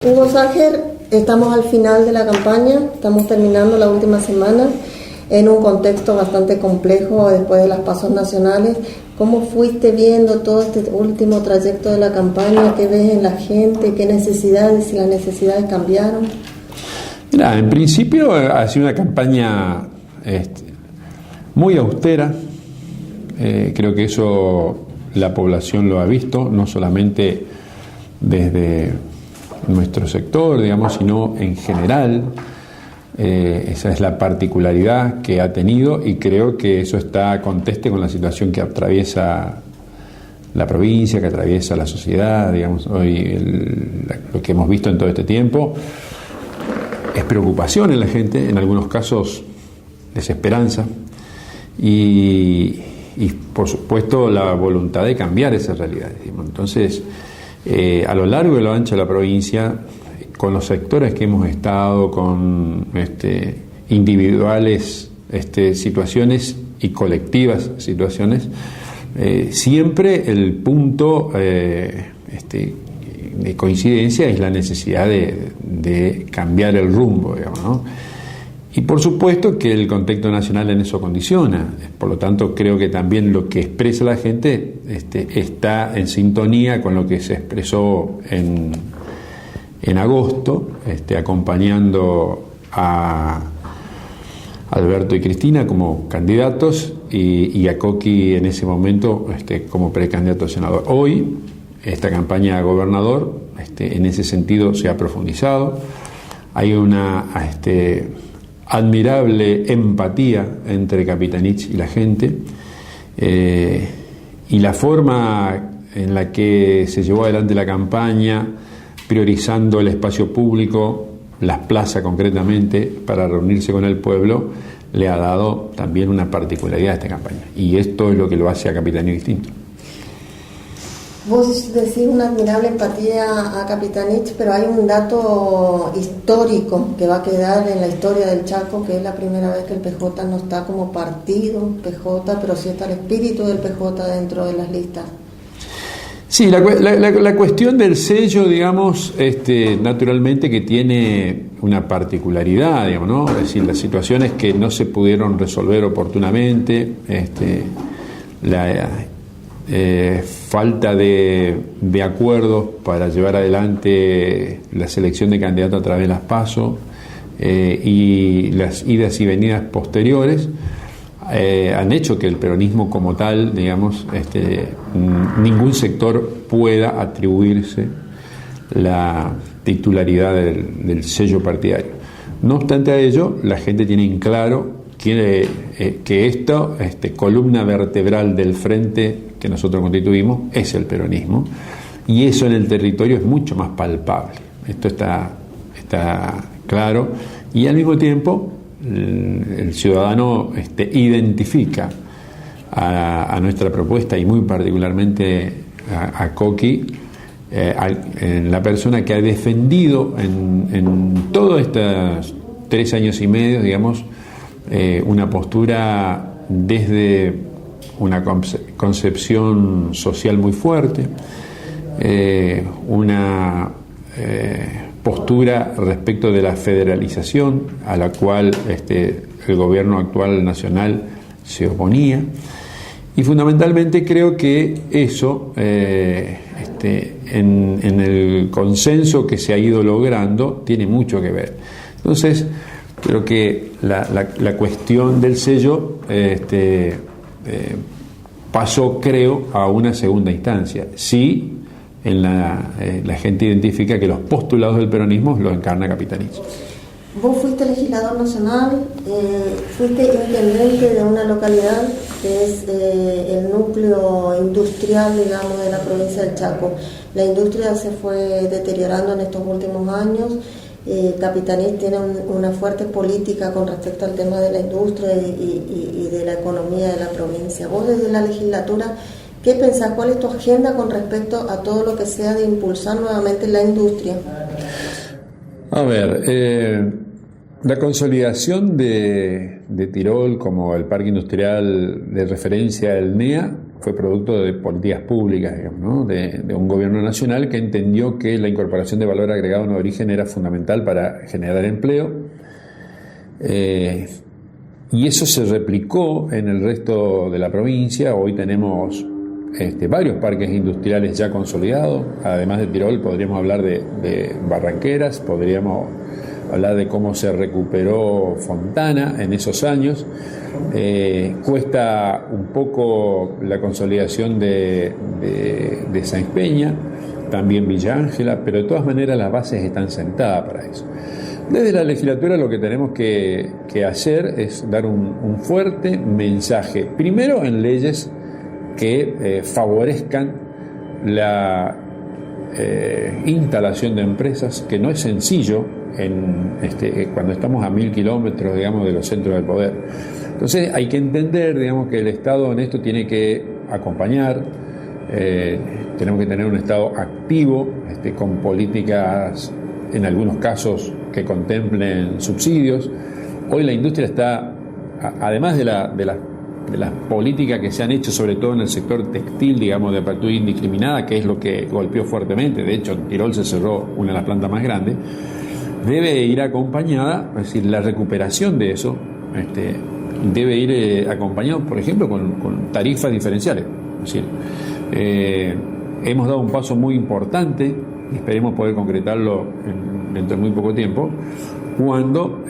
Hugo Ságer, estamos al final de la campaña, estamos terminando la última semana en un contexto bastante complejo después de las pasos nacionales. ¿Cómo fuiste viendo todo este último trayecto de la campaña? ¿Qué ves en la gente? ¿Qué necesidades? Si las necesidades cambiaron. Mira, en principio ha sido una campaña muy austera. Creo que eso la población lo ha visto, no solamente desde nuestro sector, digamos, sino en general. Esa es la particularidad que ha tenido y creo que eso está conteste con la situación que atraviesa la provincia, que atraviesa la sociedad, digamos. Hoy lo que hemos visto en todo este tiempo es preocupación en la gente, en algunos casos desesperanza y por supuesto la voluntad de cambiar esas realidades, digamos. Entonces, a lo largo y a lo ancho de la provincia, con los sectores que hemos estado, con individuales situaciones y colectivas situaciones, siempre el punto de coincidencia es la necesidad de cambiar el rumbo, digamos, ¿no? Y por supuesto que el contexto nacional en eso condiciona. Por lo tanto, creo que también lo que expresa la gente está en sintonía con lo que se expresó en agosto, acompañando a Alberto y Cristina como candidatos y a Coqui en ese momento como precandidato a senador. Hoy esta campaña a gobernador en ese sentido se ha profundizado. Hay una admirable empatía entre Capitanich y la gente, y la forma en la que se llevó adelante la campaña, priorizando el espacio público, las plazas concretamente, para reunirse con el pueblo, le ha dado también una particularidad a esta campaña. Y esto es lo que lo hace a Capitanich distinto. Vos decís una admirable empatía a Capitanich, pero hay un dato histórico que va a quedar en la historia del Chaco, que es la primera vez que el PJ no está como partido PJ, pero sí está el espíritu del PJ dentro de las listas. Sí, la cuestión del sello, digamos, naturalmente que tiene una particularidad, digamos, ¿no? Es decir, las situaciones que no se pudieron resolver oportunamente, la falta de acuerdos para llevar adelante la selección de candidatos a través de las PASO y las idas y venidas posteriores han hecho que el peronismo como tal, digamos, ningún sector pueda atribuirse la titularidad del sello partidario. No obstante a ello, la gente tiene en claro que esto, columna vertebral del frente que nosotros constituimos, es el peronismo, y eso en el territorio es mucho más palpable. Esto está claro, y al mismo tiempo el ciudadano identifica a nuestra propuesta y muy particularmente a Coqui, en la persona que ha defendido en todos estos 3 años y medio, digamos, una postura desde una concepción social muy fuerte, una postura respecto de la federalización a la cual el gobierno actual nacional se oponía, y fundamentalmente creo que eso en el consenso que se ha ido logrando tiene mucho que ver. Entonces creo que la cuestión del sello pasó, creo, a una segunda instancia. Sí, la gente identifica que los postulados del peronismo los encarna Capitanich. Vos fuiste legislador nacional, fuiste intendente de una localidad que es el núcleo industrial, digamos, de la provincia del Chaco. La industria se fue deteriorando en estos últimos años. Capitanich tiene una fuerte política con respecto al tema de la industria y de la economía de la provincia. Vos desde la legislatura, ¿qué pensás? ¿Cuál es tu agenda con respecto a todo lo que sea de impulsar nuevamente la industria? A ver, la consolidación de Tirol como el parque industrial de referencia del NEA fue producto de políticas públicas, digamos, ¿no? de un gobierno nacional que entendió que la incorporación de valor agregado en origen era fundamental para generar empleo. Y eso se replicó en el resto de la provincia. Hoy tenemos varios parques industriales ya consolidados. Además de Tirol, podríamos hablar de Barranqueras, podríamos hablar de cómo se recuperó Fontana en esos años. Cuesta un poco la consolidación de Sáenz Peña, también Villa Ángela, pero de todas maneras las bases están sentadas para eso. Desde la legislatura lo que tenemos que hacer es dar un fuerte mensaje, primero en leyes que favorezcan la instalación de empresas, que no es sencillo cuando estamos a 1000 kilómetros, digamos, de los centros del poder. Entonces hay que entender, digamos, que el Estado en esto tiene que acompañar, tenemos que tener un Estado activo, con políticas, en algunos casos, que contemplen subsidios. Hoy la industria está, además de las políticas que se han hecho, sobre todo en el sector textil, digamos, de apertura indiscriminada, que es lo que golpeó fuertemente. De hecho, en Tirol se cerró una de las plantas más grandes. Debe ir acompañada, es decir, la recuperación de eso, debe ir acompañado, por ejemplo, con tarifas diferenciales. Es decir, hemos dado un paso muy importante, y esperemos poder concretarlo dentro de muy poco tiempo, cuando,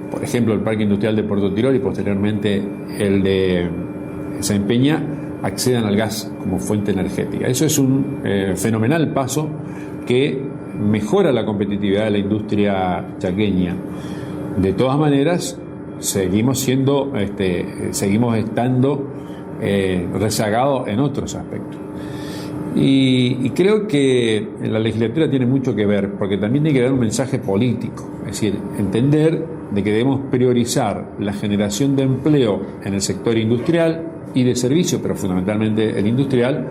por ejemplo, el Parque Industrial de Puerto Tirol y posteriormente el de Sáenz Peña accedan al gas como fuente energética. Eso es un fenomenal paso que mejora la competitividad de la industria chaqueña. De todas maneras, seguimos estando rezagados en otros aspectos. Y creo que la legislatura tiene mucho que ver, porque también tiene que dar un mensaje político, es decir, entender de que debemos priorizar la generación de empleo en el sector industrial y de servicio, pero fundamentalmente el industrial,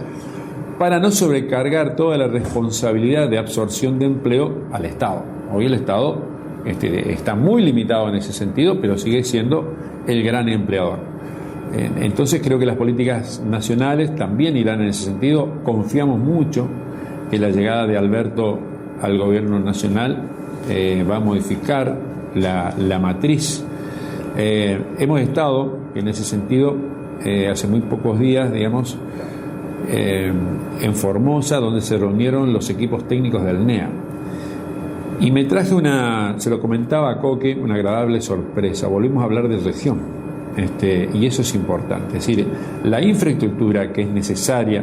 para no sobrecargar toda la responsabilidad de absorción de empleo al Estado. Hoy el Estado está muy limitado en ese sentido, pero sigue siendo el gran empleador. Entonces creo que las políticas nacionales también irán en ese sentido. Confiamos mucho que la llegada de Alberto al gobierno nacional va a modificar la matriz. Hemos estado en ese sentido hace muy pocos días, digamos, en Formosa, donde se reunieron los equipos técnicos del NEA. Y me traje se lo comentaba a Coque, una agradable sorpresa. Volvimos a hablar de región. Y eso es importante, es decir, la infraestructura que es necesaria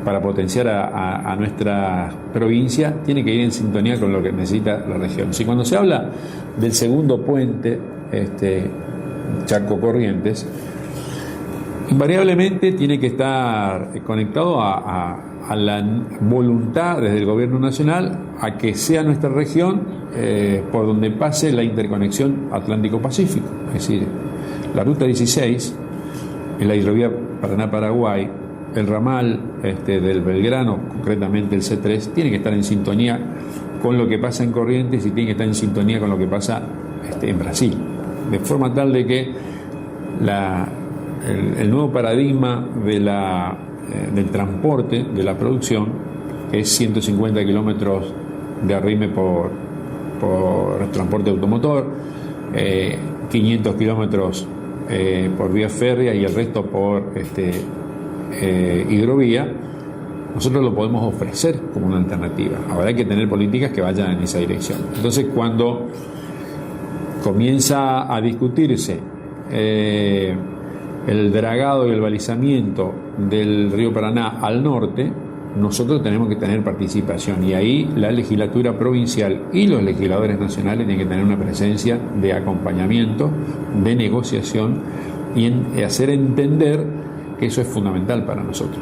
para potenciar a nuestra provincia tiene que ir en sintonía con lo que necesita la región. Si cuando se habla del segundo puente, Chaco Corrientes, invariablemente tiene que estar conectado a la voluntad desde el gobierno nacional a que sea nuestra región por donde pase la interconexión Atlántico-Pacífico. Es decir, la ruta 16, en la hidrovía Paraná-Paraguay, el ramal del Belgrano, concretamente el C3, tiene que estar en sintonía con lo que pasa en Corrientes y tiene que estar en sintonía con lo que pasa en Brasil, de forma tal de que el nuevo paradigma del transporte, de la producción, que es 150 kilómetros de arrime por transporte automotor, 500 kilómetros por vía férrea y el resto por hidrovía, nosotros lo podemos ofrecer como una alternativa. Ahora hay que tener políticas que vayan en esa dirección. Entonces, cuando comienza a discutirse el dragado y el balizamiento del río Paraná al norte, nosotros tenemos que tener participación, y ahí la legislatura provincial y los legisladores nacionales tienen que tener una presencia de acompañamiento, de negociación y hacer entender que eso es fundamental para nosotros.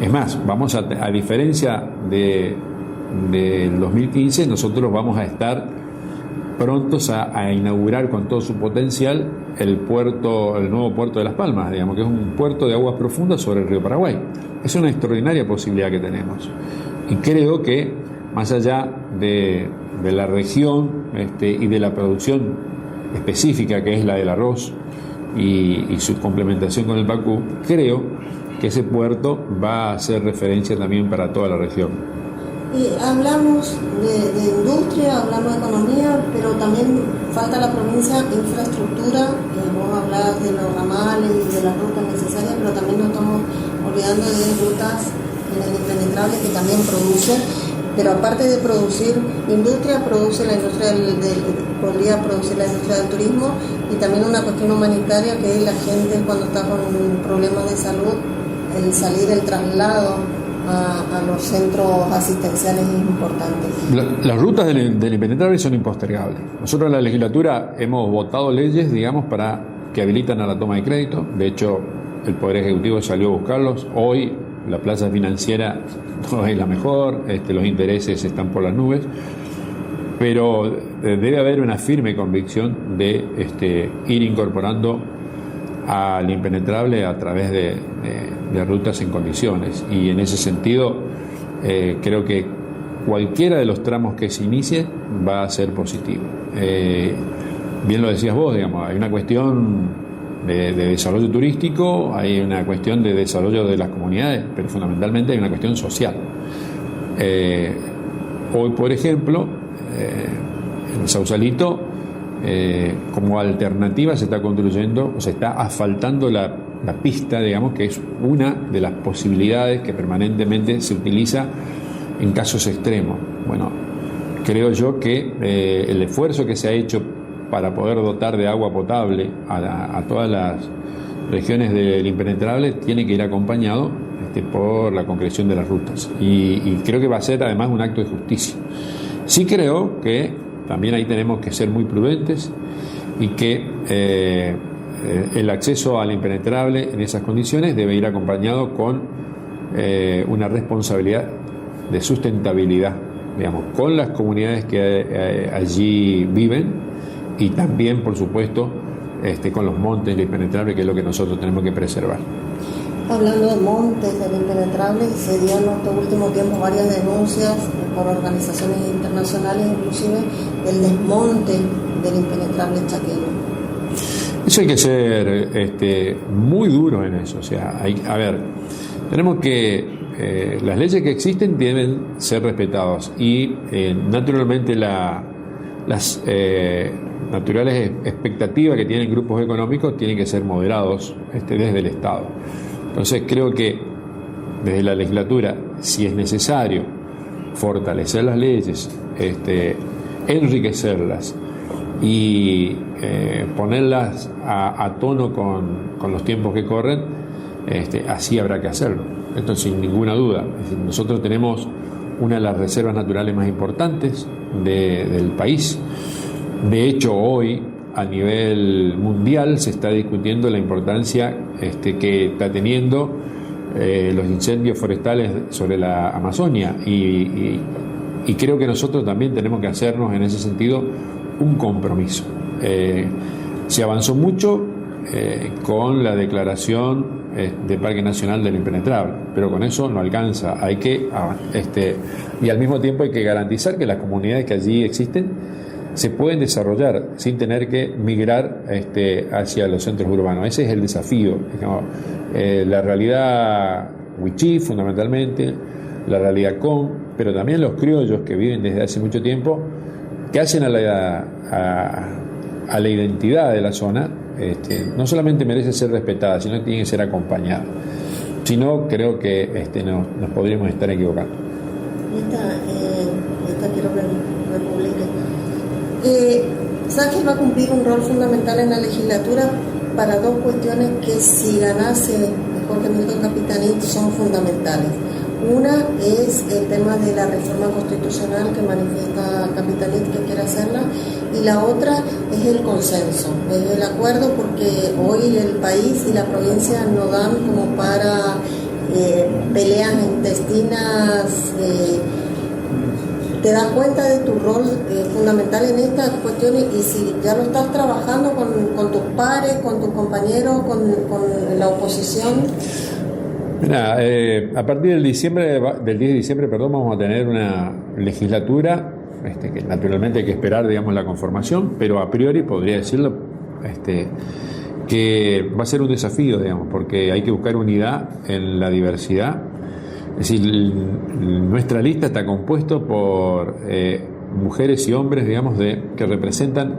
Es más, a diferencia del 2015, nosotros vamos a estar prontos a inaugurar con todo su potencial el nuevo puerto de Las Palmas, digamos, que es un puerto de aguas profundas sobre el río Paraguay. Es una extraordinaria posibilidad que tenemos. Y creo que, más allá de la región y de la producción específica, que es la del arroz y su complementación con el Bakú, creo que ese puerto va a ser referencia también para toda la región. Y hablamos de industria, hablamos de economía, pero también falta la provincia infraestructura. Vos hablabas de los ramales y de las rutas necesarias, pero también nos estamos olvidando de rutas en el impenetrable que también produce. Pero aparte de producir industria, produce la industria podría producir la industria del turismo, y también una cuestión humanitaria, que es la gente cuando está con problemas de salud, el salir, el traslado a los centros asistenciales es importante. Las rutas del impenetrable son impostergables. Nosotros en la legislatura hemos votado leyes, digamos, que habilitan a la toma de crédito. De hecho, el Poder Ejecutivo salió a buscarlos. Hoy la plaza financiera no es la mejor, los intereses están por las nubes, pero debe haber una firme convicción de ir incorporando al impenetrable a través de rutas en condiciones, y en ese sentido creo que cualquiera de los tramos que se inicie va a ser positivo. Bien lo decías vos, digamos, hay una cuestión de desarrollo turístico, hay una cuestión de desarrollo de las comunidades, pero fundamentalmente hay una cuestión social. Hoy, por ejemplo, en Sausalito, como alternativa se está construyendo, o se está asfaltando la pista, digamos, que es una de las posibilidades que permanentemente se utiliza en casos extremos. Bueno, creo yo que el esfuerzo que se ha hecho para poder dotar de agua potable a todas las regiones del impenetrable tiene que ir acompañado por la concreción de las rutas, y creo que va a ser además un acto de justicia. Sí creo que también ahí tenemos que ser muy prudentes, y que el acceso al impenetrable en esas condiciones debe ir acompañado con una responsabilidad de sustentabilidad, digamos, con las comunidades que allí viven, y también, por supuesto, con los montes del impenetrable, que es lo que nosotros tenemos que preservar. Hablando de montes del impenetrable, se dieron en estos últimos tiempos varias denuncias por organizaciones internacionales, inclusive el desmonte del impenetrable chaqueño. Eso hay que ser muy duro en eso. O sea, tenemos que las leyes que existen deben ser respetadas, y naturalmente las naturales expectativas que tienen grupos económicos tienen que ser moderados desde el Estado. Entonces creo que desde la legislatura, si es necesario fortalecer las leyes, enriquecerlas y ponerlas a tono con los tiempos que corren, así habrá que hacerlo. Esto sin ninguna duda. Es decir, nosotros tenemos una de las reservas naturales más importantes del país. De hecho, hoy a nivel mundial se está discutiendo la importancia que está teniendo los incendios forestales sobre la Amazonia, y creo que nosotros también tenemos que hacernos en ese sentido un compromiso. Se avanzó mucho con la declaración de Parque Nacional del Impenetrable, pero con eso no alcanza. Hay que y al mismo tiempo hay que garantizar que las comunidades que allí existen se pueden desarrollar sin tener que migrar hacia los centros urbanos. Ese es el desafío. La realidad wichí, fundamentalmente, la realidad con, pero también los criollos que viven desde hace mucho tiempo, que hacen a la identidad de la zona, no solamente merece ser respetada, sino que tiene que ser acompañada. Si no, creo que nos podríamos estar equivocando. Esta quiero que me publique. Sánchez va a cumplir un rol fundamental en la legislatura para dos cuestiones que, si ganase Jorge Milton Capitanich, son fundamentales. Una es el tema de la reforma constitucional que manifiesta Capitanich que quiere hacerla, y la otra es el consenso, es el acuerdo, porque hoy el país y la provincia no dan como para peleas intestinas. ¿Te das cuenta de tu rol fundamental en estas cuestiones? Y si ya lo estás trabajando con tus pares, con tus compañeros, con la oposición. Mira, a partir del 10 de diciembre, vamos a tener una legislatura que naturalmente hay que esperar, digamos, la conformación, pero a priori podría decirlo que va a ser un desafío, digamos, porque hay que buscar unidad en la diversidad. Es decir, nuestra lista está compuesto por mujeres y hombres, digamos, que representan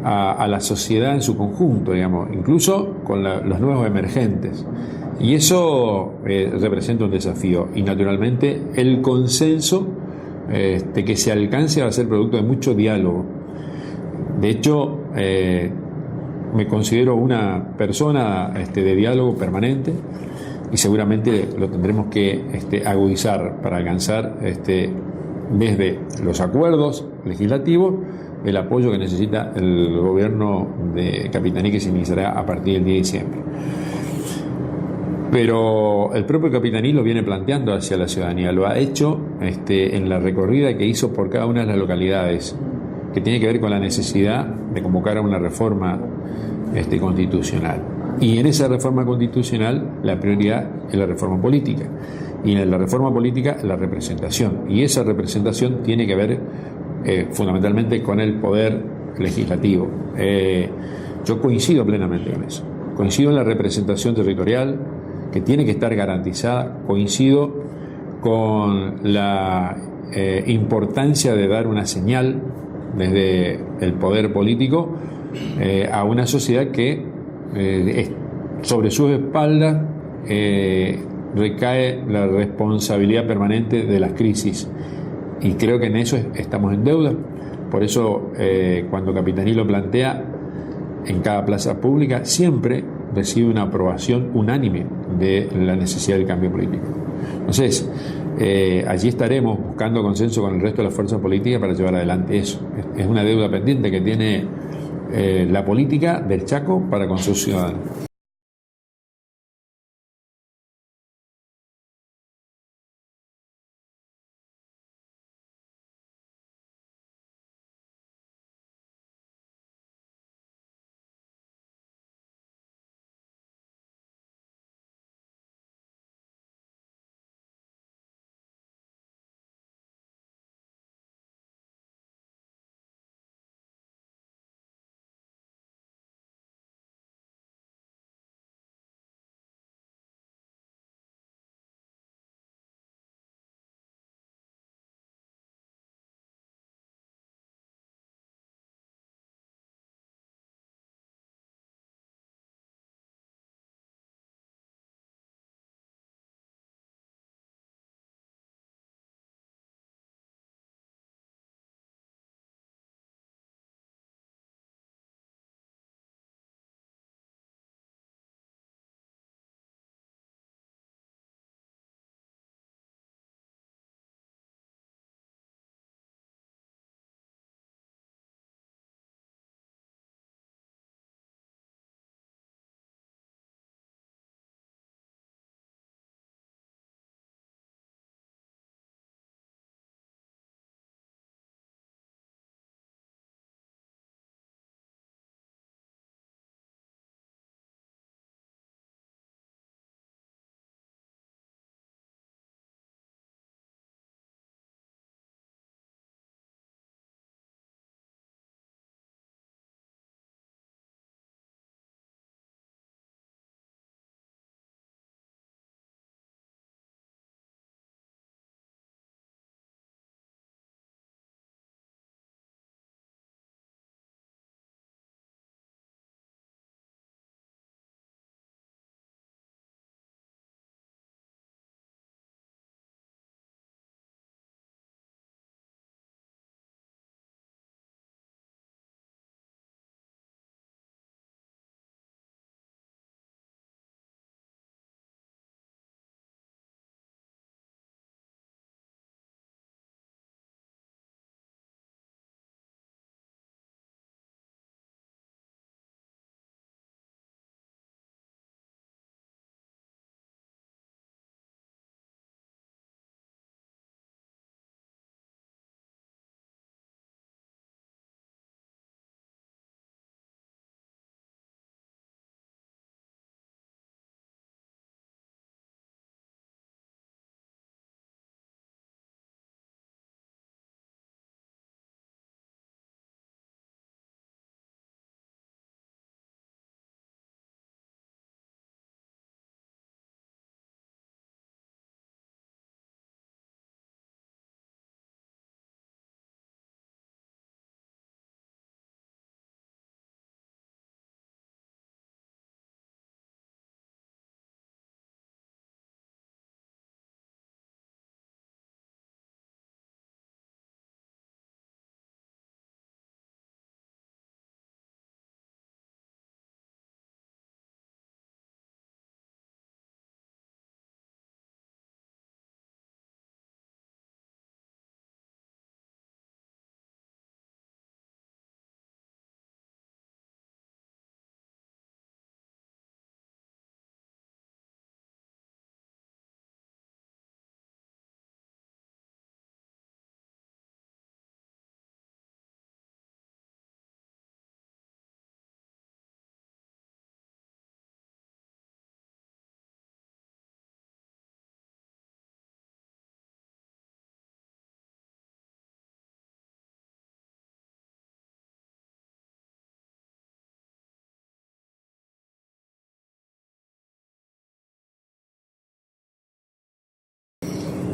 a la sociedad en su conjunto, digamos, incluso con los nuevos emergentes. Y eso representa un desafío. Y naturalmente el consenso que se alcance va a ser producto de mucho diálogo. De hecho, me considero una persona de diálogo permanente y seguramente lo tendremos que agudizar para alcanzar desde los acuerdos legislativos el apoyo que necesita el gobierno de Capitaní, que se iniciará a partir del 10 de diciembre. Pero el propio Capitaní lo viene planteando hacia la ciudadanía, lo ha hecho en la recorrida que hizo por cada una de las localidades, que tiene que ver con la necesidad de convocar a una reforma constitucional. Y en esa reforma constitucional la prioridad es la reforma política. Y en la reforma política la representación. Y esa representación tiene que ver fundamentalmente con el poder legislativo. Yo coincido plenamente con eso. Coincido en la representación territorial, que tiene que estar garantizada. Coincido con la importancia de dar una señal desde el poder político a una sociedad que sobre sus espaldas recae la responsabilidad permanente de las crisis, y creo que en eso estamos en deuda. Por eso cuando Capitaní lo plantea en cada plaza pública, siempre recibe una aprobación unánime de la necesidad del cambio político. Entonces allí estaremos buscando consenso con el resto de las fuerzas políticas para llevar adelante eso. Es una deuda pendiente que tiene la política del Chaco para con sus ciudadanos.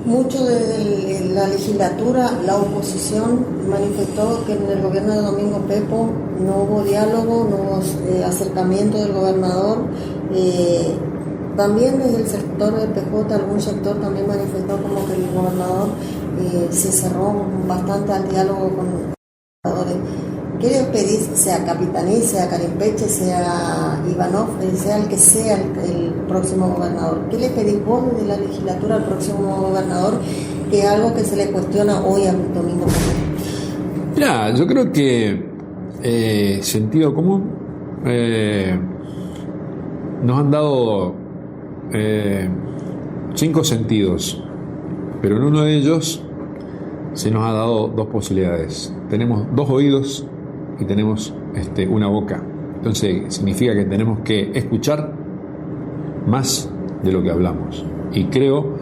Mucho desde la legislatura, la oposición manifestó que en el gobierno de Domingo Pepo no hubo diálogo, no hubo acercamiento del gobernador. También desde el sector del PJ, algún sector también manifestó como que el gobernador se cerró bastante al diálogo con los gobernadores. ¿Qué les pedís, sea Capitaní, sea Carimpeche, sea Ivanov, sea el que sea el próximo gobernador? ¿Qué le pedís vos desde la legislatura al próximo gobernador, que es algo que se le cuestiona hoy a Domingo Pepo? Mirá, yo creo que sentido común nos han dado 5 sentidos, pero en uno de ellos se nos ha dado 2 posibilidades. Tenemos 2 oídos y tenemos una boca. Entonces significa que tenemos que escuchar más de lo que hablamos. Y creo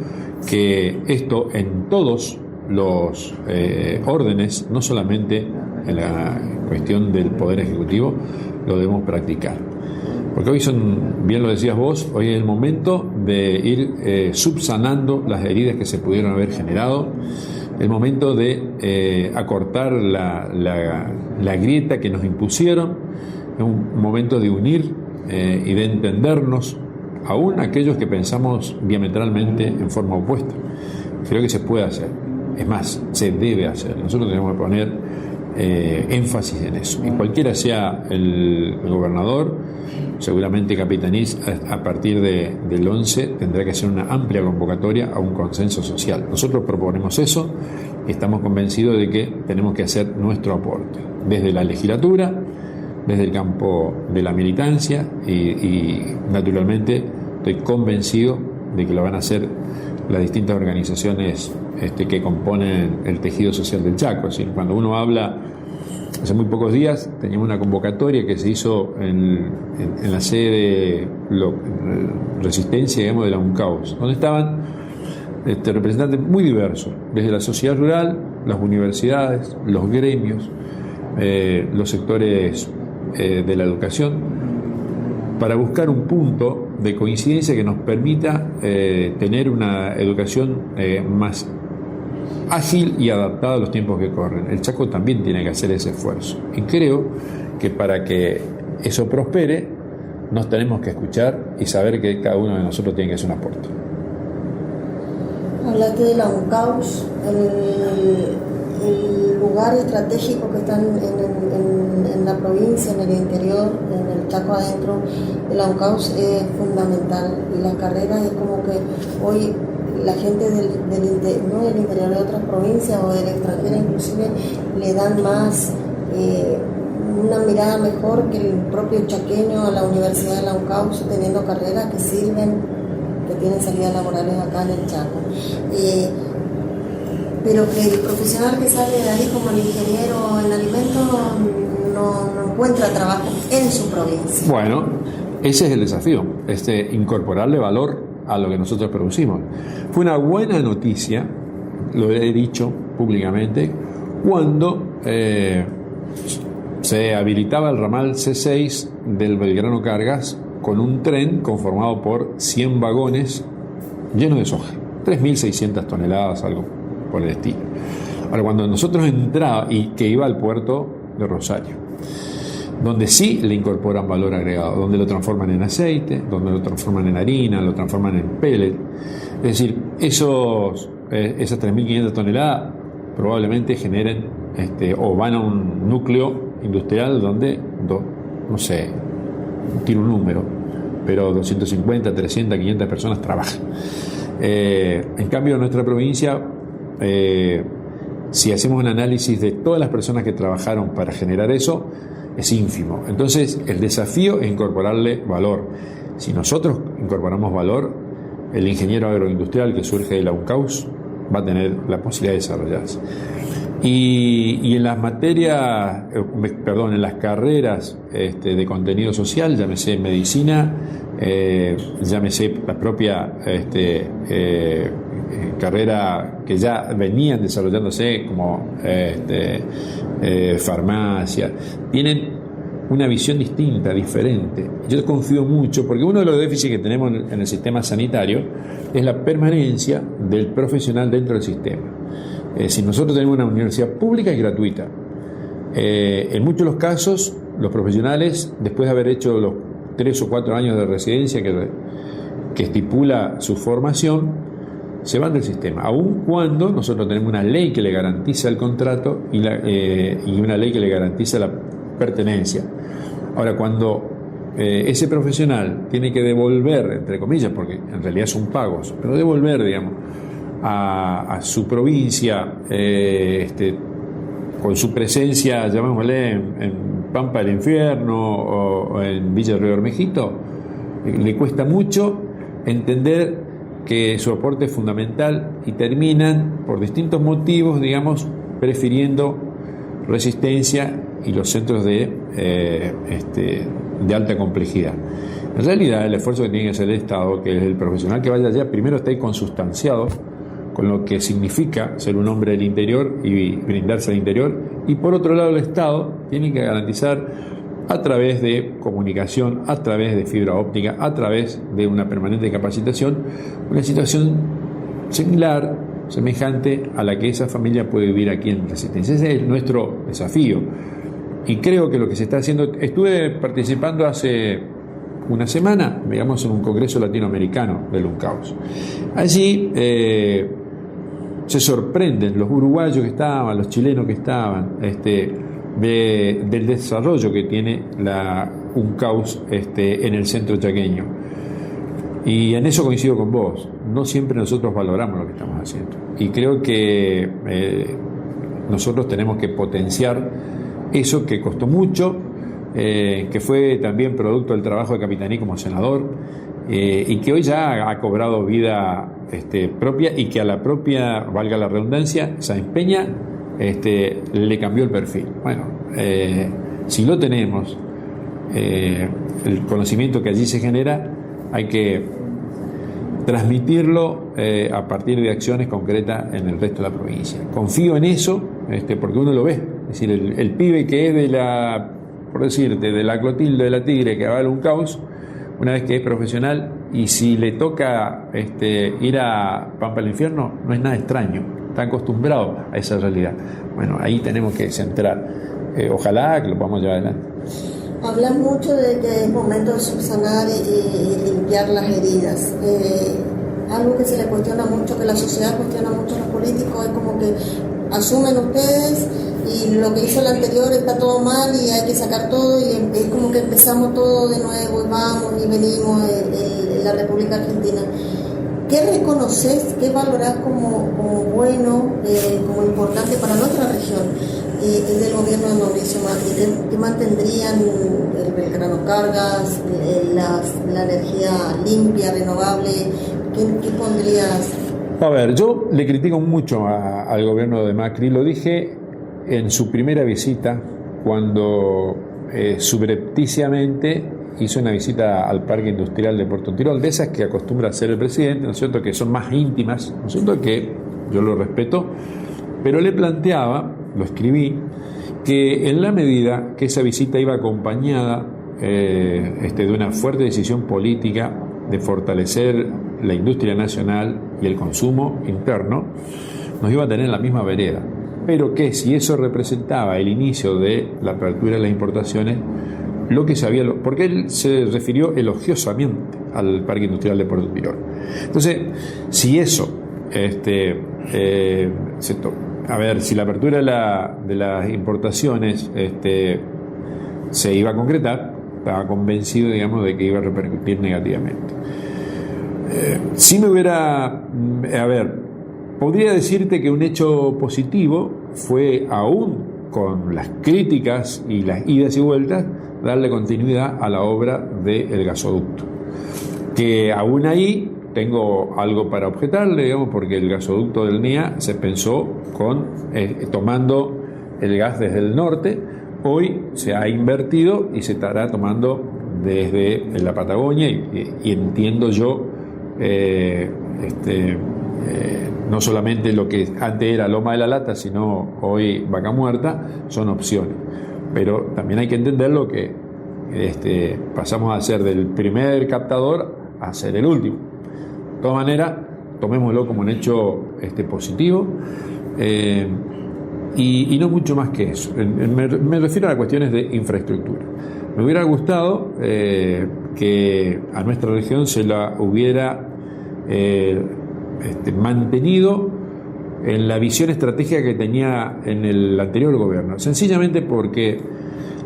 que esto en todos los órdenes, no solamente en la cuestión del Poder Ejecutivo, lo debemos practicar. Porque hoy bien lo decías vos, hoy es el momento de ir subsanando las heridas que se pudieron haber generado, el momento de acortar la grieta que nos impusieron, es un momento de unir y de entendernos, aún aquellos que pensamos diametralmente en forma opuesta. Creo que se puede hacer, es más, se debe hacer. Nosotros tenemos que poner énfasis en eso. Y cualquiera sea el gobernador, seguramente Capitanís a partir del 11 tendrá que hacer una amplia convocatoria a un consenso social. Nosotros proponemos eso y estamos convencidos de que tenemos que hacer nuestro aporte desde la legislatura, desde el campo de la militancia y naturalmente estoy convencido de que lo van a hacer las distintas organizaciones que componen el tejido social del Chaco. Es decir, cuando uno habla, hace muy pocos días teníamos una convocatoria que se hizo en la sede de Resistencia, digamos, de la UNCAUS, donde estaban representantes muy diversos, desde la sociedad rural, las universidades, los gremios, los sectores de la educación, para buscar un punto de coincidencia que nos permita tener una educación más ágil y adaptada a los tiempos que corren. El Chaco también tiene que hacer ese esfuerzo. Y creo que para que eso prospere, nos tenemos que escuchar y saber que cada uno de nosotros tiene que hacer un aporte. Hablaste de la UNCAUS, el lugar estratégico que está en la provincia, en el interior, en el Chaco adentro, de la UNCAUS es fundamental. Y las carreras es como que hoy la gente del interior de otras provincias o del extranjero inclusive le dan más una mirada mejor que el propio chaqueño a la Universidad de la UNCAUS, teniendo carreras que sirven, que tienen salidas laborales acá en el Chaco. Pero que el profesional que sale de ahí como el ingeniero en alimentos no encuentra trabajo en su provincia. Bueno, ese es el desafío, incorporarle valor a lo que nosotros producimos. Fue una buena noticia, lo he dicho públicamente, cuando se habilitaba el ramal C6 del Belgrano Cargas con un tren conformado por 100 vagones llenos de soja, 3.600 toneladas, algo por el estilo. Ahora, cuando nosotros entraba y que iba al puerto de Rosario, donde sí le incorporan valor agregado, donde lo transforman en aceite, donde lo transforman en harina, lo transforman en pellet. Es decir, esas 3.500 toneladas probablemente generen o van a un núcleo industrial donde, no sé, tiro un número, pero 250, 300, 500 personas trabajan. En cambio, en nuestra provincia, si hacemos un análisis de todas las personas que trabajaron para generar eso, es ínfimo. Entonces, el desafío es incorporarle valor. Si nosotros incorporamos valor, el ingeniero agroindustrial que surge de la UNCAUS va a tener la posibilidad de desarrollarse. Y en las materias, en las carreras de contenido social, llámese medicina, llámese la propia carrera que ya venían desarrollándose como farmacia, tienen una visión distinta, diferente. Yo confío mucho, porque uno de los déficits que tenemos en el sistema sanitario es la permanencia del profesional dentro del sistema. Si nosotros tenemos una universidad pública y gratuita, en muchos de los casos, los profesionales, después de haber hecho los 3 o 4 años de residencia que estipula su formación, se van del sistema, aun cuando nosotros tenemos una ley que le garantiza el contrato y una ley que le garantiza la pertenencia. Ahora, cuando ese profesional tiene que devolver, entre comillas, porque en realidad son pagos, pero devolver, digamos, a su provincia, con su presencia, llamémosle, en Pampa del Infierno o en Villa Río Bermejito, le cuesta mucho entender que su aporte es fundamental y terminan, por distintos motivos, digamos, prefiriendo Resistencia y los centros de alta complejidad. En realidad, el esfuerzo que tiene que hacer el Estado, que es el profesional que vaya allá, primero está ahí consustanciado con lo que significa ser un hombre del interior y brindarse al interior, y por otro lado el Estado tiene que garantizar a través de comunicación, a través de fibra óptica, a través de una permanente capacitación, una situación similar, semejante a la que esa familia puede vivir aquí en Resistencia. Ese es nuestro desafío. Y creo que lo que se está haciendo, estuve participando hace una semana, digamos, en un congreso latinoamericano del UNCAUS. Allí se sorprenden los uruguayos que estaban, los chilenos que estaban, del desarrollo que tiene la UNCAUS en el centro chaqueño. Y en eso coincido con vos. No siempre nosotros valoramos lo que estamos haciendo. Y creo que nosotros tenemos que potenciar eso que costó mucho, que fue también producto del trabajo de Capitaní como senador, y que hoy ya ha cobrado vida propia, y que a la propia, valga la redundancia, Sáenz Peña le cambió el perfil. Bueno, si lo tenemos, el conocimiento que allí se genera, hay que transmitirlo a partir de acciones concretas en el resto de la provincia. Confío en eso, porque uno lo ve. Es decir, el pibe que es de la Clotilde, de la Tigre, que va a UNCAUS, una vez que es profesional, y si le toca ir a Pampa del Infierno, no es nada extraño, está acostumbrado a esa realidad. Bueno, ahí tenemos que centrar. Ojalá que lo podamos llevar adelante. Hablas mucho de que es momento de subsanar y limpiar las heridas. Algo que se le cuestiona mucho, que la sociedad cuestiona mucho a los políticos, es como que asumen ustedes y lo que hizo el anterior está todo mal y hay que sacar todo, y es como que empezamos todo de nuevo y vamos y venimos en la República Argentina. ¿Qué reconoces, qué valorás como bueno, como importante para nuestra región del gobierno de Mauricio Macri? ¿Qué mantendrían el Belgrano Cargas, la energía limpia, renovable? ¿Qué pondrías? A ver, yo le critico mucho al gobierno de Macri. Lo dije en su primera visita, cuando subrepticiamente hizo una visita al Parque Industrial de Puerto Tirol, de esas que acostumbra hacer el presidente, ¿no es cierto?, que son más íntimas, ¿no es cierto?, que yo lo respeto, pero le planteaba, lo escribí, que en la medida que esa visita iba acompañada de una fuerte decisión política de fortalecer la industria nacional y el consumo interno, nos iba a tener en la misma vereda, pero que si eso representaba el inicio de la apertura de las importaciones, lo que sabía, porque él se refirió elogiosamente al Parque Industrial de Puerto Tirol. Entonces, si eso, a ver, si la apertura de las importaciones se iba a concretar, estaba convencido, digamos, de que iba a repercutir negativamente. Si me hubiera, a ver, podría decirte que un hecho positivo fue, aún con las críticas y las idas y vueltas, darle continuidad a la obra del gasoducto, que aún ahí tengo algo para objetarle, digamos, porque el gasoducto del NEA se pensó tomando el gas desde el norte. Hoy se ha invertido y se estará tomando desde la Patagonia, y entiendo yo, no solamente lo que antes era Loma de la Lata, sino hoy Vaca Muerta, son opciones. pero también hay que entenderlo que pasamos a ser del primer captador a ser el último. De todas maneras, tomémoslo como un hecho positivo, y no mucho más que eso. Me refiero a cuestiones de infraestructura. Me hubiera gustado que a nuestra región se la hubiera mantenido en la visión estratégica que tenía en el anterior gobierno, sencillamente porque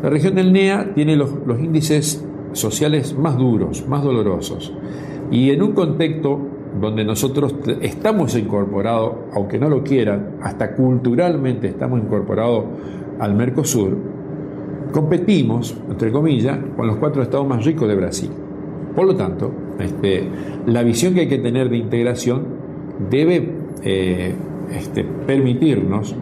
la región del NEA tiene los índices sociales más duros, más dolorosos, y en un contexto donde nosotros estamos incorporados, aunque no lo quieran, hasta culturalmente estamos incorporados al Mercosur, competimos, entre comillas, con los 4 estados más ricos de Brasil. Por lo tanto, la visión que hay que tener de integración debe permitirnos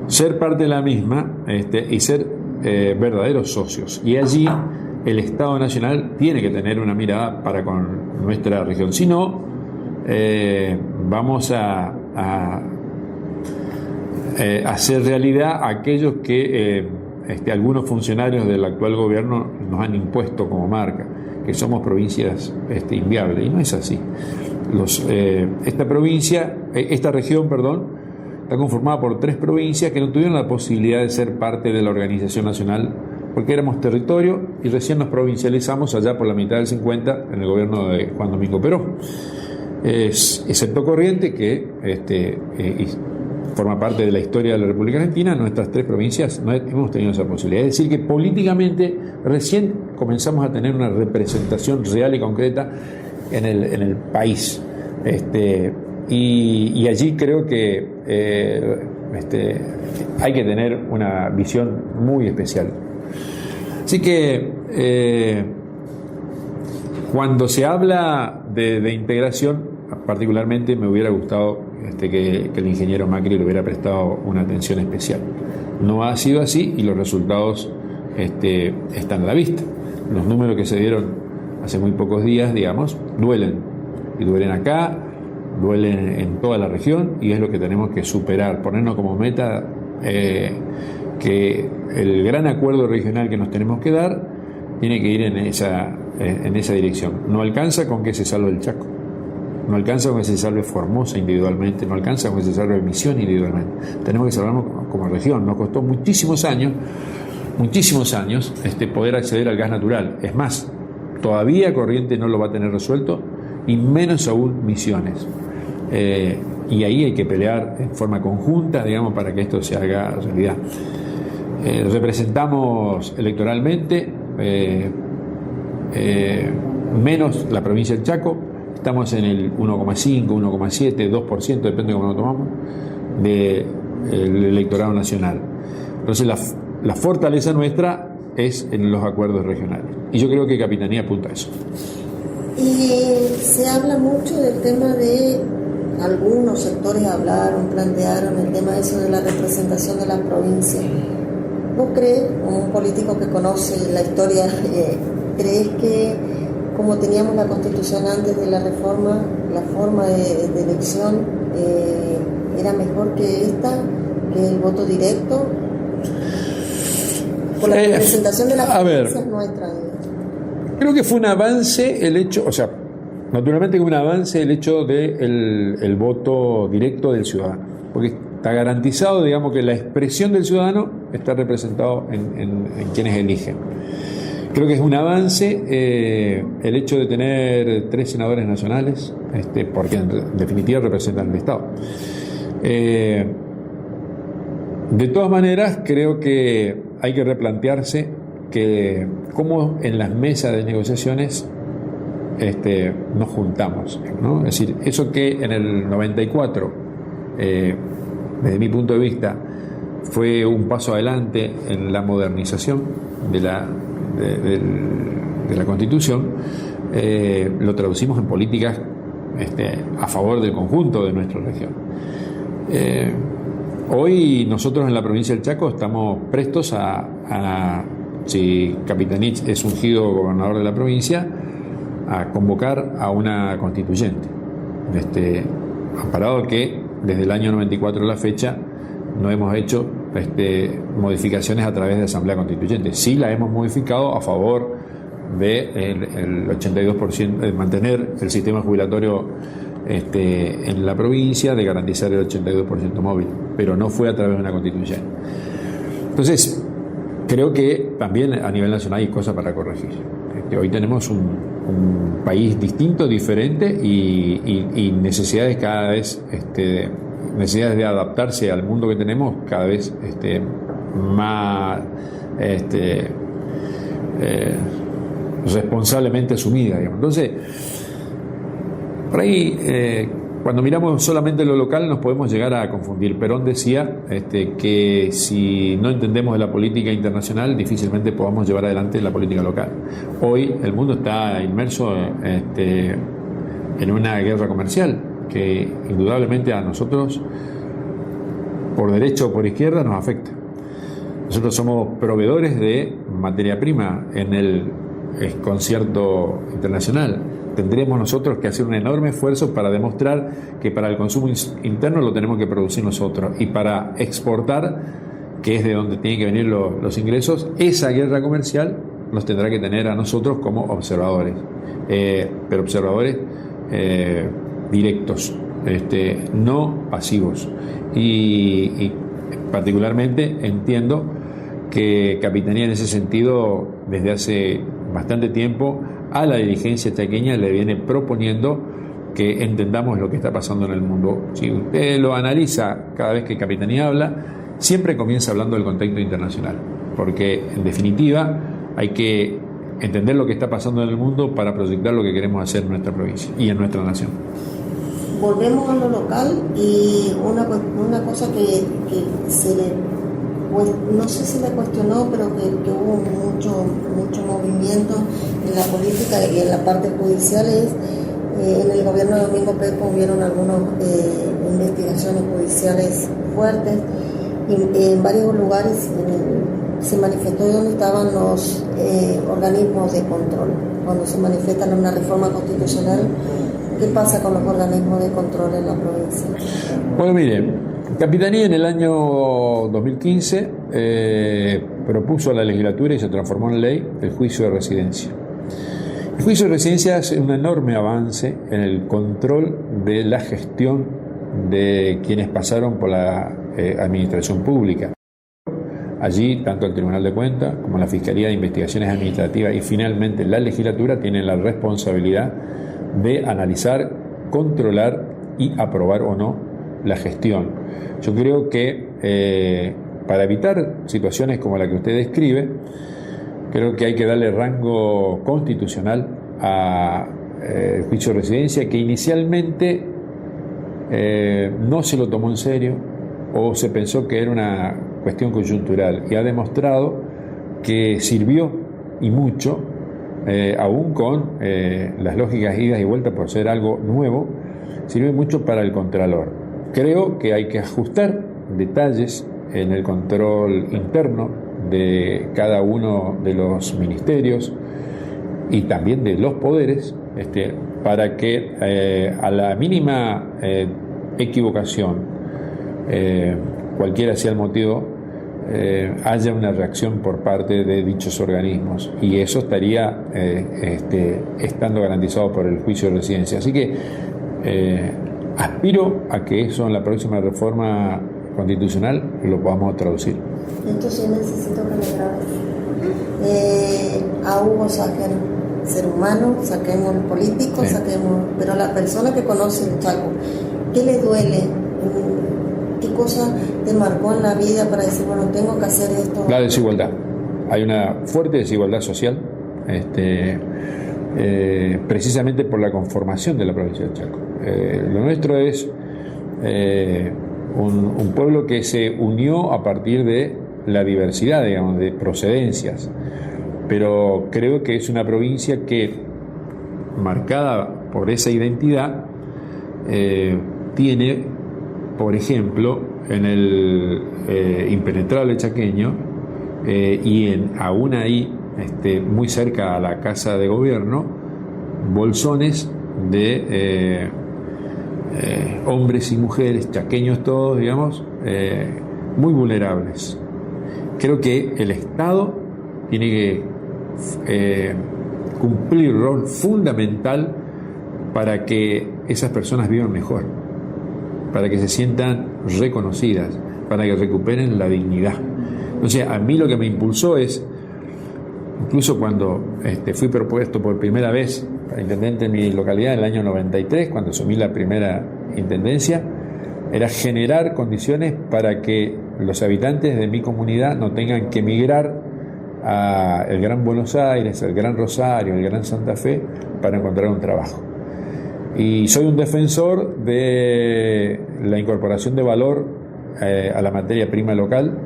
ser parte de la misma y ser verdaderos socios. Y allí el Estado Nacional tiene que tener una mirada para con nuestra región. Si no, vamos a hacer realidad aquellos que algunos funcionarios del actual gobierno nos han impuesto como marca, que somos provincias inviables, y no es así. Esta región, está conformada por 3 provincias que no tuvieron la posibilidad de ser parte de la organización nacional porque éramos territorio, y recién nos provincializamos allá por la mitad del 50 en el gobierno de Juan Domingo Perón. Excepto Corrientes, que forma parte de la historia de la República Argentina, nuestras 3 provincias no hemos tenido esa posibilidad. Es decir, que políticamente recién comenzamos a tener una representación real y concreta en el país. Y allí creo que hay que tener una visión muy especial. Así que cuando se habla de integración, particularmente me hubiera gustado que el ingeniero Macri le hubiera prestado una atención especial. No ha sido así, y los resultados están a la vista. Los números que se dieron hace muy pocos días, digamos, duelen. Y duelen acá, duelen en toda la región, y es lo que tenemos que superar, ponernos como meta que el gran acuerdo regional que nos tenemos que dar tiene que ir en esa dirección. No alcanza con que se salve el Chaco, no alcanza con que se salve Formosa individualmente, no alcanza con que se salve Misiones individualmente. Tenemos que salvarnos como región. Nos costó muchísimos años poder acceder al gas natural. Es más, todavía Corrientes no lo va a tener resuelto, y menos aún Misiones. Y ahí hay que pelear en forma conjunta, digamos, para que esto se haga realidad. Representamos electoralmente menos la provincia del Chaco. Estamos en el 1,5, 1,7, 2%, depende de cómo lo tomamos, del electorado nacional. Entonces la fortaleza nuestra es en los acuerdos regionales, y yo creo que Capitanía apunta a eso. Y se habla mucho del tema de, algunos sectores plantearon el tema eso de la representación de las provincias. ¿Vos crees, como un político que conoce la historia, crees que como teníamos la Constitución antes de la reforma, la forma de elección era mejor que que el voto directo? Por la representación de las provincias nuestras. Creo que fue un avance el hecho, naturalmente que un avance el hecho del voto directo del ciudadano, porque está garantizado, digamos, que la expresión del ciudadano está representado en quienes eligen. Creo que es un avance el hecho de tener 3 senadores nacionales, porque en definitiva representan el Estado. De todas maneras, creo que hay que replantearse que cómo en las mesas de negociaciones nos juntamos, ¿no? Es decir, eso que en el 94, desde mi punto de vista, fue un paso adelante en la modernización de la Constitución, lo traducimos en políticas a favor del conjunto de nuestra región. Hoy nosotros en la provincia del Chaco estamos prestos si Capitanich es ungido gobernador de la provincia, a convocar a una constituyente, amparado que desde el año 94 a la fecha no hemos hecho modificaciones a través de Asamblea Constituyente. Sí la hemos modificado a favor del 82%, de mantener el sistema jubilatorio en la provincia, de garantizar el 82% móvil, pero no fue a través de una constitución. Entonces, creo que también a nivel nacional hay cosas para corregir. Hoy tenemos un país distinto, diferente y necesidades cada vez, necesidades de adaptarse al mundo que tenemos cada vez más responsablemente asumida, digamos. Entonces, por ahí, cuando miramos solamente lo local nos podemos llegar a confundir. Perón decía que si no entendemos de la política internacional, difícilmente podamos llevar adelante la política local. Hoy el mundo está inmerso en una guerra comercial que indudablemente a nosotros, por derecha o por izquierda, nos afecta. Nosotros somos proveedores de materia prima en el concierto internacional. Tendremos nosotros que hacer un enorme esfuerzo para demostrar que para el consumo interno lo tenemos que producir nosotros, y para exportar, que es de donde tienen que venir los ingresos, esa guerra comercial nos tendrá que tener a nosotros como observadores, pero observadores directos, no pasivos. Y particularmente entiendo que Capitanía en ese sentido desde hace bastante tiempo a la dirigencia chaqueña le viene proponiendo que entendamos lo que está pasando en el mundo. Si usted lo analiza, cada vez que Capitanía habla, siempre comienza hablando del contexto internacional, porque en definitiva hay que entender lo que está pasando en el mundo para proyectar lo que queremos hacer en nuestra provincia y en nuestra nación. Volvemos a lo local, y una cosa que se le, pues, no sé si le cuestionó, pero que hubo mucho movimiento en la política y en la parte judicial es, en el gobierno de Domingo Pepo hubieron algunas investigaciones judiciales fuertes, y en varios lugares se manifestó dónde estaban los organismos de control. Cuando se manifiesta en una reforma constitucional, ¿qué pasa con los organismos de control en la provincia? Bueno, mire, Capitanía en el año 2015 propuso a la legislatura y se transformó en ley el juicio de residencia. El juicio de residencia es un enorme avance en el control de la gestión de quienes pasaron por la administración pública. Allí, tanto el Tribunal de Cuentas como la Fiscalía de Investigaciones Administrativas y finalmente la legislatura tienen la responsabilidad de analizar, controlar y aprobar o no la gestión. Yo creo que para evitar situaciones como la que usted describe, creo que hay que darle rango constitucional al juicio de residencia, que inicialmente no se lo tomó en serio o se pensó que era una cuestión coyuntural, y ha demostrado que sirvió y mucho, aún con las lógicas idas y vueltas por ser algo nuevo, sirve mucho para el Contralor. Creo que hay que ajustar detalles en el control interno de cada uno de los ministerios y también de los poderes, para que a la mínima equivocación, cualquiera sea el motivo, haya una reacción por parte de dichos organismos, y eso estaría estando garantizado por el juicio de residencia. Así que aspiro a que eso en la próxima reforma constitucional lo podamos traducir. Entonces necesito que me grabes a Hugo Sáquero, ser humano, saquemos el político, sí, saquemos, pero la persona que conoce el Chaco, ¿qué le duele? ¿Qué cosa te marcó en la vida para decir, bueno, tengo que hacer esto? La desigualdad. Hay una fuerte desigualdad social, precisamente por la conformación de la provincia del Chaco. Lo nuestro es un pueblo que se unió a partir de la diversidad, digamos, de procedencias, pero creo que es una provincia que, marcada por esa identidad, tiene, por ejemplo, en el impenetrable chaqueño, y aún ahí, muy cerca a la Casa de Gobierno, bolsones de hombres y mujeres, chaqueños todos, digamos, muy vulnerables. Creo que el Estado tiene que cumplir un rol fundamental para que esas personas vivan mejor, para que se sientan reconocidas, para que recuperen la dignidad. Entonces, a mí lo que me impulsó es, incluso cuando fui propuesto por primera vez para intendente en mi localidad en el año 93, cuando asumí la primera intendencia, era generar condiciones para que los habitantes de mi comunidad no tengan que emigrar a el Gran Buenos Aires, el Gran Rosario, el Gran Santa Fe para encontrar un trabajo. Y soy un defensor de la incorporación de valor a la materia prima local,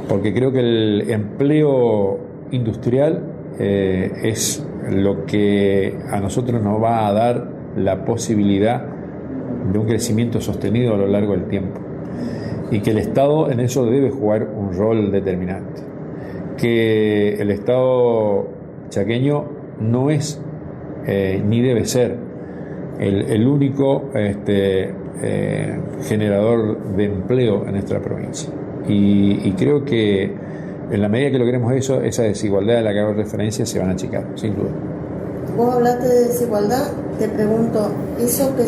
porque creo que el empleo industrial es lo que a nosotros nos va a dar la posibilidad de un crecimiento sostenido a lo largo del tiempo, y que el Estado en eso debe jugar un rol determinante, que el Estado chaqueño no es ni debe ser el único generador de empleo en nuestra provincia, y creo que en la medida que logremos eso, esa desigualdad a la que hago referencia se van a achicar, sin duda. Vos hablaste de desigualdad, te pregunto, eso que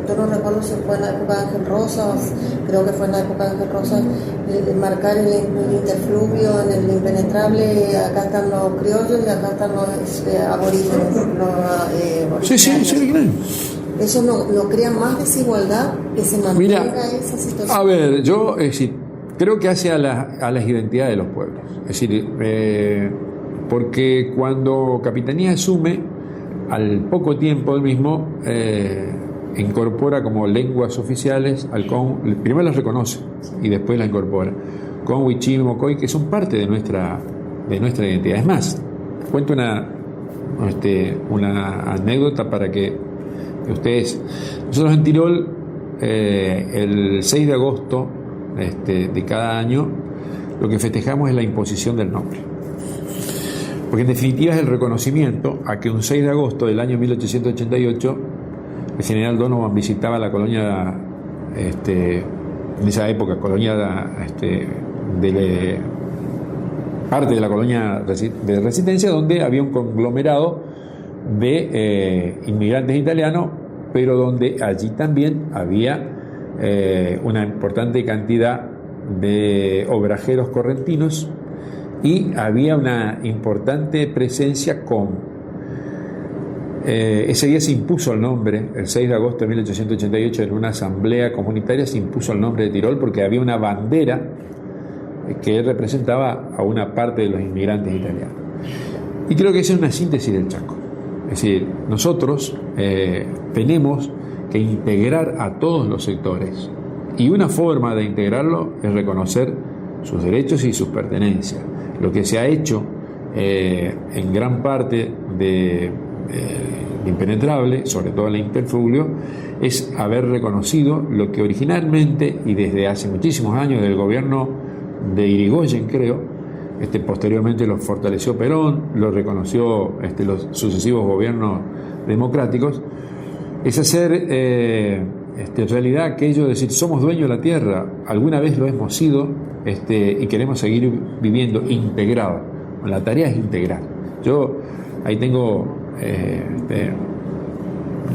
yo no recuerdo si fue en la época de Ángel Rosas, creo que fue en la época de Ángel Rosas, marcar el interfluvio en el impenetrable, acá están los criollos y acá están los aborígenes. Sí, claro. ¿Eso no crea más desigualdad, que se mantenga esa situación? A ver, yo creo que hace a las identidades de los pueblos. Es decir, porque cuando Capitanía asume, al poco tiempo él mismo incorpora como lenguas oficiales al primero las reconoce y después las incorpora con Huichí y Mocoy, que son parte de nuestra identidad. Es más, cuento una anécdota para que ustedes... Nosotros en Tirol, el 6 de agosto de cada año, lo que festejamos es la imposición del nombre. Porque en definitiva es el reconocimiento a que un 6 de agosto del año 1888 el general Donovan visitaba la colonia, en esa época, colonia parte de la colonia de Resistencia, donde había un conglomerado de inmigrantes italianos, pero donde allí también había una importante cantidad de obrajeros correntinos, y había una importante presencia ese día se impuso el nombre, el 6 de agosto de 1888, en una asamblea comunitaria se impuso el nombre de Tirol, porque había una bandera que representaba a una parte de los inmigrantes italianos. Y creo que esa es una síntesis del Chaco. Es decir, nosotros tenemos que integrar a todos los sectores, y una forma de integrarlo es reconocer sus derechos y sus pertenencias. Lo que se ha hecho en gran parte de Impenetrable, sobre todo en la Interfluvio, es haber reconocido lo que originalmente y desde hace muchísimos años del gobierno de Irigoyen, creo, posteriormente lo fortaleció Perón, lo reconoció los sucesivos gobiernos democráticos, es hacer realidad aquello de decir: somos dueños de la tierra, alguna vez lo hemos sido, y queremos seguir viviendo integrado. La tarea es integrar. Yo ahí tengo,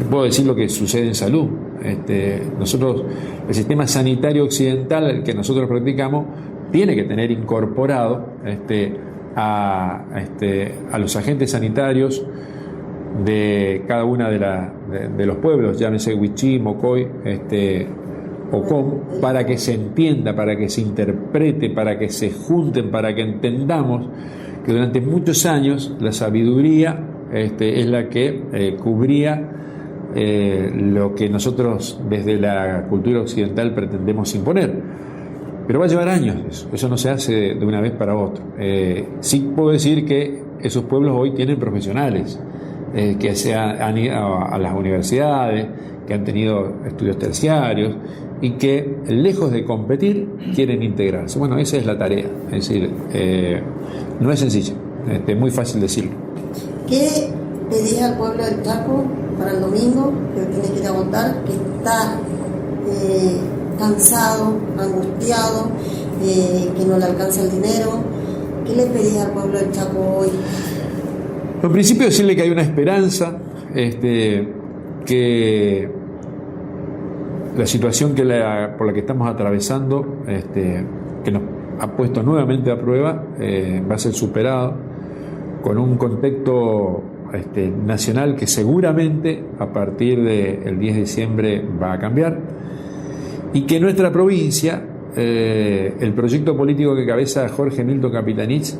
puedo decir lo que sucede en salud. Nosotros, el sistema sanitario occidental que nosotros practicamos tiene que tener incorporado a los agentes sanitarios de cada una de los pueblos, llámese Huichí, Mocoy, Ocón, para que se entienda, para que se interprete, para que se junten, para que entendamos que durante muchos años la sabiduría es la que cubría lo que nosotros desde la cultura occidental pretendemos imponer. Pero va a llevar años eso no se hace de una vez para otra. Sí puedo decir que esos pueblos hoy tienen profesionales que se han ido a las universidades, que han tenido estudios terciarios y que, lejos de competir, quieren integrarse. Bueno, esa es la tarea. Es decir, no es sencillo, es muy fácil decirlo. ¿Qué pedís al pueblo del Chaco para el domingo, que tiene que ir a votar, que está cansado, angustiado, que no le alcanza el dinero. ¿Qué le pedís al pueblo del Chaco hoy? En principio decirle que hay una esperanza, que la situación por la que estamos atravesando, que nos ha puesto nuevamente a prueba, va a ser superado con un contexto nacional que seguramente a partir del 10 de diciembre va a cambiar, y que nuestra provincia, el proyecto político que cabeza Jorge Milton Capitanich,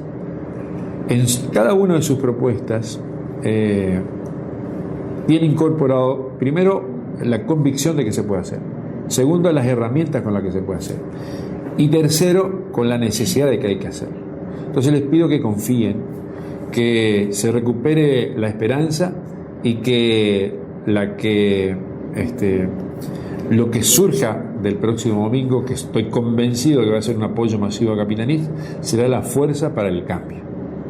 en cada una de sus propuestas tiene incorporado, primero, la convicción de que se puede hacer; segundo, las herramientas con las que se puede hacer; y tercero, con la necesidad de que hay que hacer. Entonces les pido que confíen, que se recupere la esperanza, y que lo que surja del próximo domingo, que estoy convencido que va a ser un apoyo masivo a Capitanich, será la fuerza para el cambio.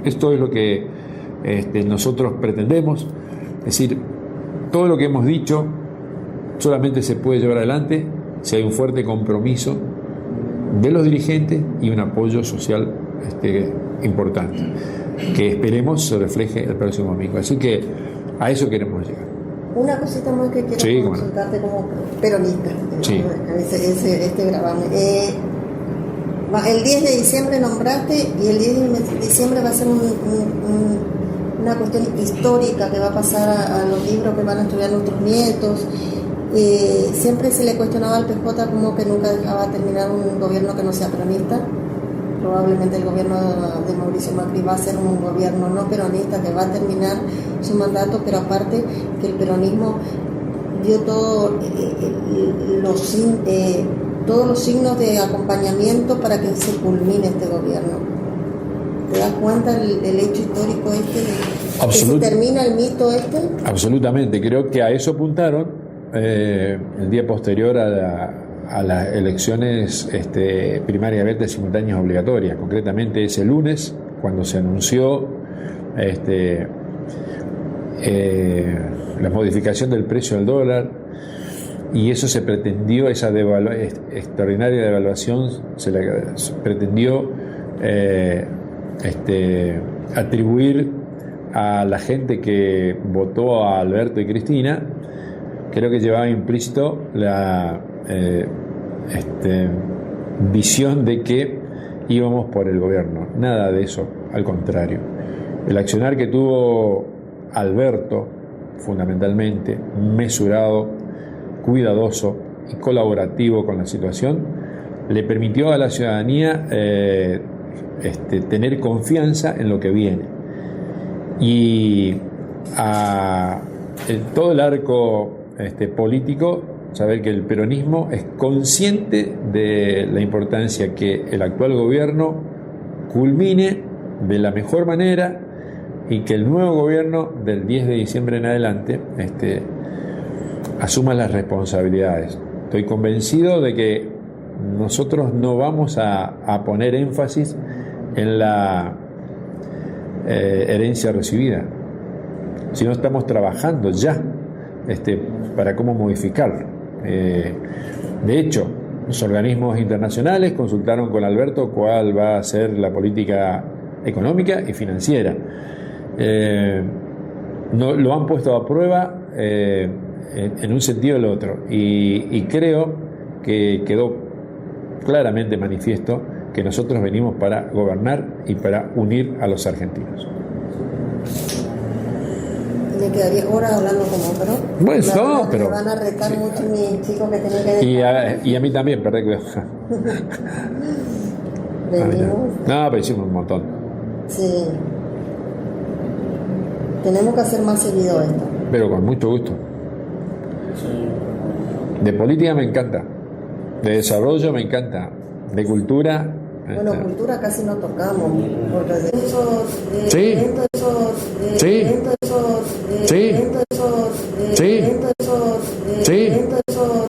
Esto es lo que nosotros pretendemos. Es decir, todo lo que hemos dicho solamente se puede llevar adelante si hay un fuerte compromiso de los dirigentes y un apoyo social importante, que esperemos se refleje el próximo domingo. Así que a eso queremos llegar. Una cosita más que quiero consultarte como peronista. Sí. Gravamen. El 10 de diciembre nombraste, y el 10 de diciembre va a ser una cuestión histórica que va a pasar a los libros que van a estudiar nuestros nietos. Siempre se le cuestionaba al PJ como que nunca dejaba terminar un gobierno que no sea peronista. Probablemente el gobierno de Mauricio Macri va a ser un gobierno no peronista que va a terminar su mandato, pero aparte que el peronismo dio todos los signos de acompañamiento para que se culmine este gobierno. ¿Te das cuenta del hecho histórico que se termina el mito Absolutamente, creo que a eso apuntaron el día posterior a las elecciones primariamente simultáneas obligatorias, concretamente ese lunes, cuando se anunció la modificación del precio del dólar, y eso se pretendió, esa extraordinaria devaluación se pretendió atribuir a la gente que votó a Alberto y Cristina. Creo que llevaba implícito la visión de que íbamos por el gobierno. Nada de eso, al contrario. El accionar que tuvo Alberto, fundamentalmente mesurado, cuidadoso y colaborativo con la situación, le permitió a la ciudadanía tener confianza en lo que viene. Y todo el arco político, saber que el peronismo es consciente de la importancia que el actual gobierno culmine de la mejor manera, y que el nuevo gobierno del 10 de diciembre en adelante asuma las responsabilidades. Estoy convencido de que nosotros no vamos a poner énfasis en la herencia recibida, sino estamos trabajando ya para cómo modificarlo. De hecho, los organismos internacionales consultaron con Alberto cuál va a ser la política económica y financiera. No, lo han puesto a prueba en un sentido o el otro, y creo que quedó claramente manifiesto que nosotros venimos para gobernar y para unir a los argentinos. Me quedaría horas hablando como, pero pero me van a retar mucho mis chicos que tienen que y a mí también, perdón. Pero hicimos un montón. Sí. Tenemos que hacer más seguido esto. Pero con mucho gusto. De política me encanta, de desarrollo me encanta, de cultura. Bueno, cultura casi no tocamos, porque sí. Sí.